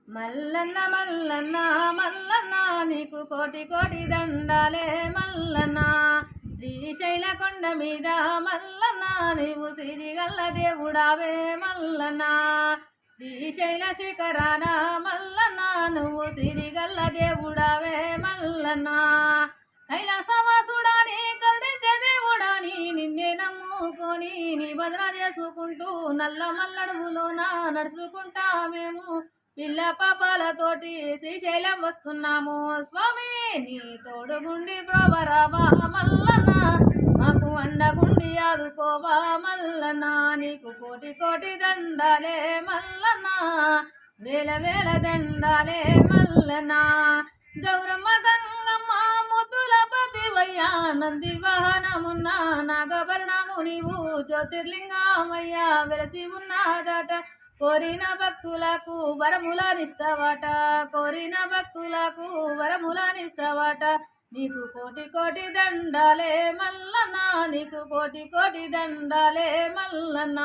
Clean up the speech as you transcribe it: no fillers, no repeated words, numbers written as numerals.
మల్లన్న మల్లన్న మల్లన్న నీకు కోటి కోటి దండాలే మల్లన్న శ్రీశైల కొండ మీద మల్లన్న నీవు సిరిగల్ల దేవుడావే మల్లన్న శ్రీశైల శిఖరాన మల్లన్న నువ్వు సిరిగల్ల దేవుడావే మల్లన్న కైలాసవాసుడాని కరుణించే దేవుడాని నిన్నే నమ్ముకొని నీ భద్ర చేసుకుంటూ నల్ల మల్లడుగులోన నడుచుకుంటా మేము పిల్ల పాపాలతోటి శ్రీశైలం వస్తున్నాము స్వామి నీ తోడుగుండి బ్రోవరావా మల్లన్న మాకు అండగుండి ఆదుకోవా మల్లన్న నీకు కోటి కోటి దండాలే మల్లన్న వేల వేల దండాలే మల్లన్న గౌరమ్మ గంగమ్మ ముద్దుల పతివయ్యా నంది వాహనమున్న నాగభరణము నీవు జ్యోతిర్లింగమయ్యా వెలసి ఉన్నదట కోరిన భక్తులకు వరములనిస్తావట కోరిన భక్తులకు వరములనిస్తావట నీకు కోటి కోటి దండాలే మల్లన్న నీకు కోటి కోటి దండాలే మల్లన్న